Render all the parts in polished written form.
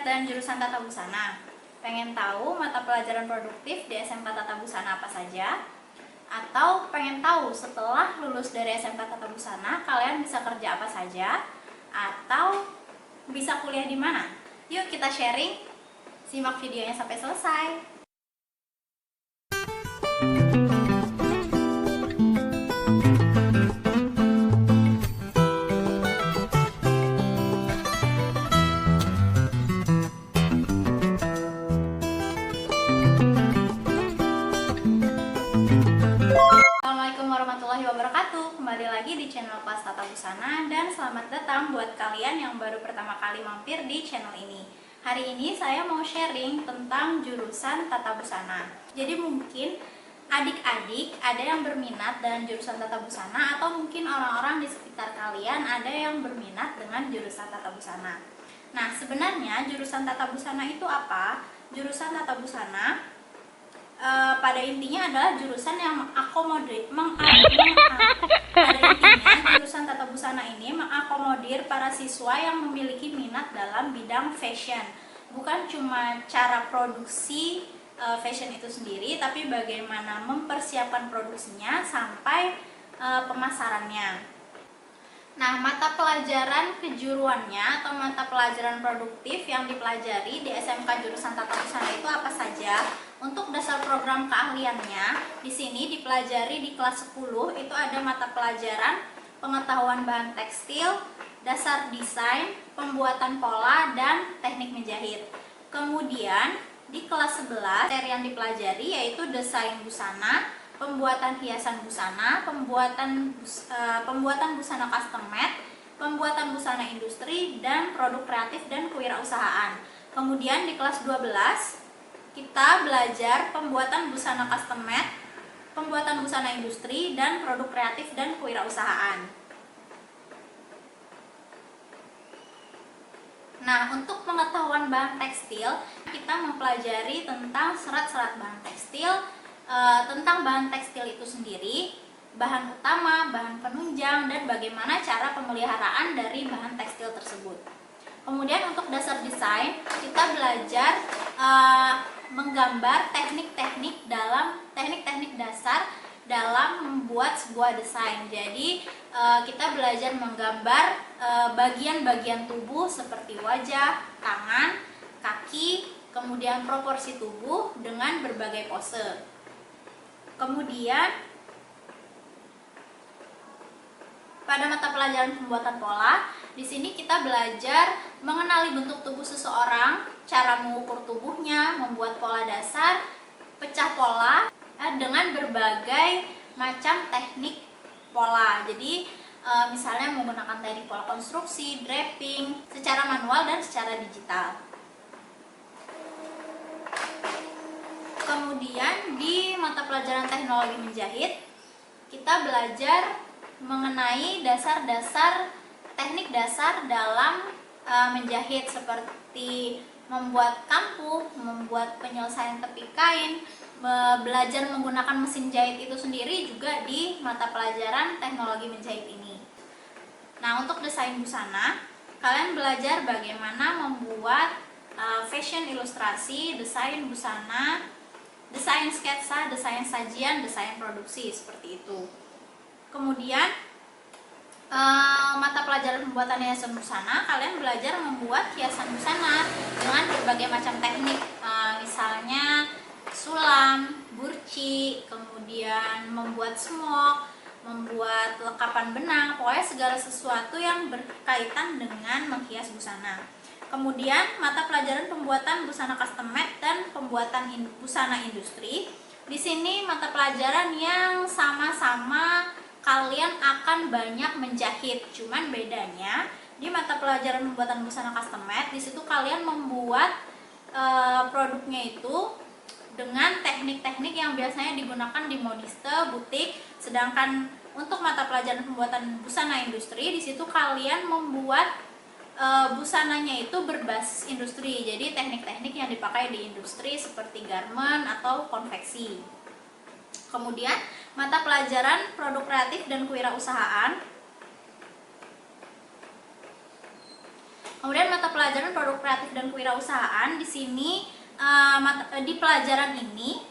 minat dan jurusan Tata Busana? Pengen tahu mata pelajaran produktif di SMK Tata Busana apa saja? Atau pengen tahu setelah lulus dari SMK Tata Busana kalian bisa kerja apa saja? Atau bisa kuliah di mana? Yuk kita sharing, simak videonya sampai selesai. Assalamualaikum warahmatullahi wabarakatuh. Kembali lagi di channel Kelas Tata Busana dan selamat datang buat kalian yang baru pertama kali mampir di channel ini. Hari ini saya mau sharing tentang jurusan Tata Busana. Jadi mungkin adik-adik ada yang berminat dengan jurusan Tata Busana atau mungkin orang-orang di sekitar kalian ada yang berminat dengan jurusan Tata Busana. Nah, sebenarnya jurusan Tata Busana itu apa? Jurusan Tata Busana pada intinya adalah jurusan yang jurusan Tata Busana ini mengakomodir para siswa yang memiliki minat dalam bidang fashion. Bukan cuma cara produksi fashion itu sendiri, tapi bagaimana mempersiapkan produksinya sampai pemasarannya. Nah, mata pelajaran kejuruannya atau mata pelajaran produktif yang dipelajari di SMK jurusan Tata Busana itu apa saja? Untuk dasar program keahliannya, di sini dipelajari di kelas 10 itu ada mata pelajaran pengetahuan bahan tekstil, dasar desain, pembuatan pola, dan teknik menjahit. Kemudian di kelas 11 materi yang dipelajari yaitu desain busana, pembuatan hiasan busana, pembuatan busana custom made, pembuatan busana industri, dan produk kreatif dan kewirausahaan. Kemudian di kelas 12 kita belajar pembuatan busana custom made, pembuatan busana industri, dan produk kreatif dan kewirausahaan. Nah, untuk pengetahuan bahan tekstil, kita mempelajari tentang serat-serat bahan tekstil, tentang bahan tekstil itu sendiri, bahan utama, bahan penunjang, dan bagaimana cara pemeliharaan dari bahan tekstil tersebut. Kemudian untuk dasar desain, kita belajar menggambar teknik-teknik dasar dalam membuat sebuah desain. Jadi kita belajar menggambar bagian-bagian tubuh seperti wajah, tangan, kaki, kemudian proporsi tubuh dengan berbagai pose. Kemudian pada mata pelajaran pembuatan pola, di sini kita belajar mengenali bentuk tubuh seseorang, cara mengukur tubuhnya, membuat pola dasar, pecah pola dengan berbagai macam teknik pola. Jadi misalnya menggunakan teknik pola konstruksi, draping, secara manual dan secara digital. Kemudian di mata pelajaran teknologi menjahit, kita belajar mengenai teknik dasar dalam menjahit seperti membuat kampuh, membuat penyelesaian tepi kain, belajar menggunakan mesin jahit itu sendiri juga di mata pelajaran teknologi menjahit ini. Nah, untuk desain busana, kalian belajar bagaimana membuat fashion ilustrasi, desain busana, desain sketsa, desain sajian, desain produksi, seperti itu. Kemudian mata pelajaran pembuatan hiasan busana, kalian belajar membuat hiasan busana dengan berbagai macam teknik, misalnya sulam, burci, kemudian membuat smok, membuat lekapan benang, pokoknya segala sesuatu yang berkaitan dengan menghias busana. Kemudian mata pelajaran pembuatan busana custom made dan pembuatan busana industri. Di sini mata pelajaran yang sama-sama kalian akan banyak menjahit, cuman bedanya di mata pelajaran pembuatan busana custom made, di situ kalian membuat produknya itu dengan teknik-teknik yang biasanya digunakan di modiste, butik. Sedangkan untuk mata pelajaran pembuatan busana industri, di situ kalian membuat busananya itu berbasis industri. Jadi teknik-teknik yang dipakai di industri seperti garment atau konveksi. Kemudian mata pelajaran produk kreatif dan kewirausahaan. Kemudian mata pelajaran produk kreatif dan kewirausahaan, di sini di pelajaran ini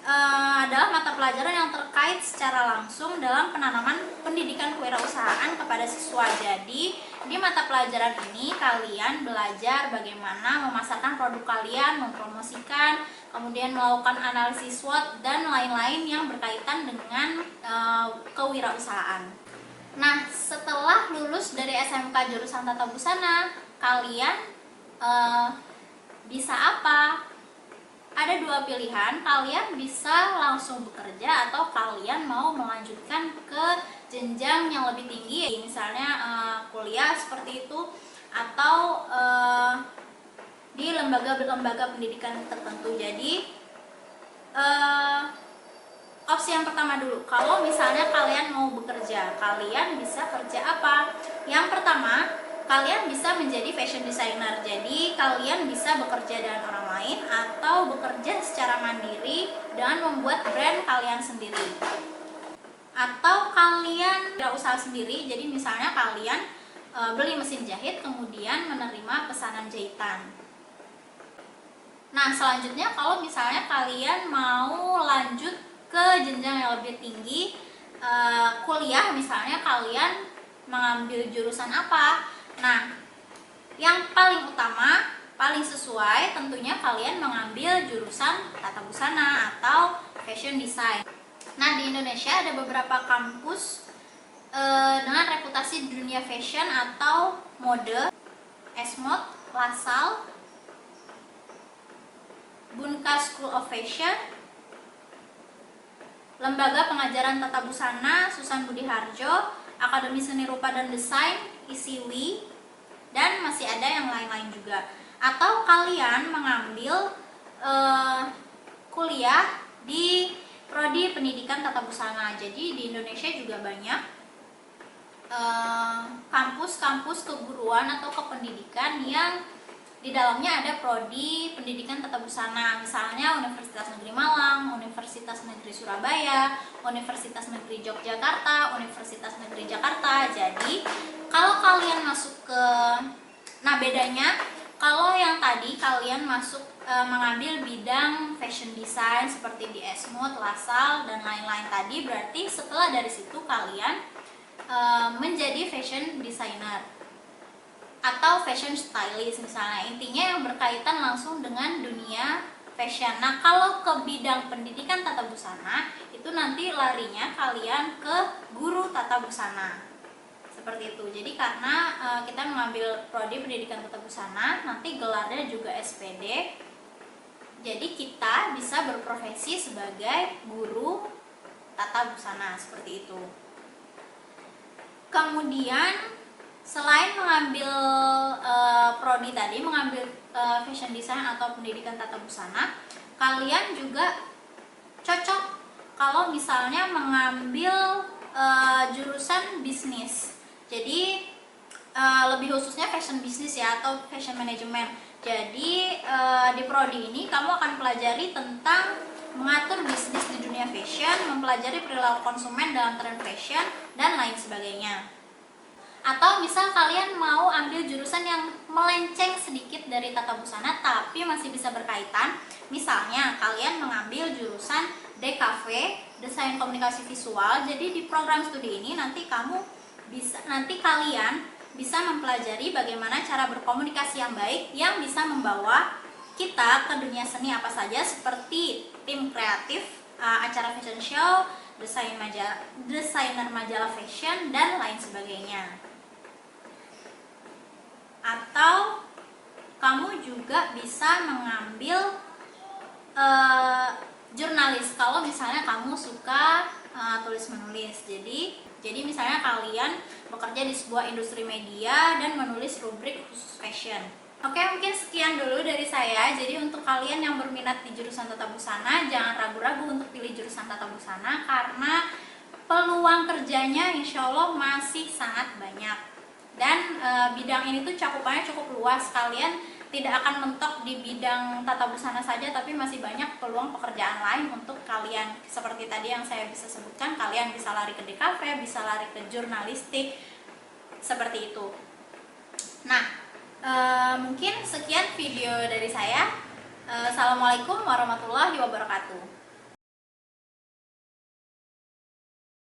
adalah mata pelajaran yang terkait secara langsung dalam penanaman pendidikan kewirausahaan kepada siswa. Jadi di mata pelajaran ini kalian belajar bagaimana memasarkan produk kalian, mempromosikan, kemudian melakukan analisis SWOT dan lain-lain yang berkaitan dengan kewirausahaan. Nah, setelah lulus dari SMK jurusan Tata Busana, kalian bisa apa? Ada dua pilihan, kalian bisa langsung bekerja atau kalian mau melanjutkan ke jenjang yang lebih tinggi, misalnya kuliah seperti itu, atau di lembaga pendidikan tertentu. Jadi opsi yang pertama dulu, kalau misalnya kalian mau bekerja, kalian bisa kerja apa? Yang pertama, kalian bisa menjadi fashion designer. Jadi kalian bisa bekerja dengan orang lain atau bekerja secara mandiri dengan membuat brand kalian sendiri. Atau kalian usaha sendiri, jadi misalnya kalian beli mesin jahit kemudian menerima pesanan jahitan. Nah, selanjutnya kalau misalnya kalian mau lanjut ke jenjang yang lebih tinggi, kuliah misalnya, kalian mengambil jurusan apa? Nah, yang paling utama, paling sesuai tentunya kalian mengambil jurusan tata busana atau fashion design. Nah, di Indonesia ada beberapa kampus dengan reputasi di dunia fashion atau mode: Esmod, Lasal, Bunka School of Fashion, Lembaga Pengajaran Tata Busana Susan Budi Harjo, Akademi Seni Rupa dan Desain ISIWI, dan masih ada yang lain-lain juga. Atau kalian mengambil kuliah di prodi pendidikan tata busana. Jadi di Indonesia juga banyak kampus-kampus keguruan atau kependidikan yang di dalamnya ada prodi pendidikan tata busana, misalnya Universitas Negeri Malang, Universitas Negeri Surabaya, Universitas Negeri Yogyakarta, Universitas Negeri Jakarta. Jadi kalau kalian masuk ke, nah bedanya kalau yang tadi kalian masuk mengambil bidang fashion design seperti di Esmod, Lasal dan lain-lain tadi, berarti setelah dari situ kalian menjadi fashion designer atau fashion stylist misalnya, intinya yang berkaitan langsung dengan dunia fashion. Nah, kalau ke bidang pendidikan tata busana itu nanti larinya kalian ke guru tata busana seperti itu. Jadi karena kita mengambil prodi pendidikan tata busana, nanti gelarnya juga SPD, jadi kita bisa berprofesi sebagai guru tata busana seperti itu. Kemudian selain mengambil prodi tadi, mengambil fashion design atau pendidikan tata busana, kalian juga cocok kalau misalnya mengambil jurusan bisnis. Jadi lebih khususnya fashion business ya, atau fashion management. Jadi di prodi ini kamu akan pelajari tentang mengatur bisnis di dunia fashion, mempelajari perilaku konsumen dalam tren fashion, dan lain sebagainya. Atau misal kalian mau ambil jurusan yang melenceng sedikit dari tata busana tapi masih bisa berkaitan, misalnya kalian mengambil jurusan DKV, Desain Komunikasi Visual. Jadi di program studi ini nanti kalian bisa mempelajari bagaimana cara berkomunikasi yang baik yang bisa membawa kita ke dunia seni apa saja, seperti tim kreatif, acara fashion show, desainer majalah fashion, dan lain sebagainya. Atau kamu juga bisa mengambil jurnalis kalau misalnya kamu suka tulis menulis. Jadi misalnya kalian bekerja di sebuah industri media dan menulis rubrik khusus fashion. Oke, mungkin sekian dulu dari saya. Jadi untuk kalian yang berminat di jurusan tata busana, jangan ragu-ragu untuk pilih jurusan tata busana karena peluang kerjanya insya Allah masih sangat banyak. Dan bidang ini tuh cakupannya cukup luas. Kalian tidak akan mentok di bidang tata busana saja, tapi masih banyak peluang pekerjaan lain untuk kalian. Seperti tadi yang saya bisa sebutkan, kalian bisa lari ke DKV, bisa lari ke jurnalistik, seperti itu. Nah, Mungkin sekian video dari saya. Assalamualaikum warahmatullahi wabarakatuh.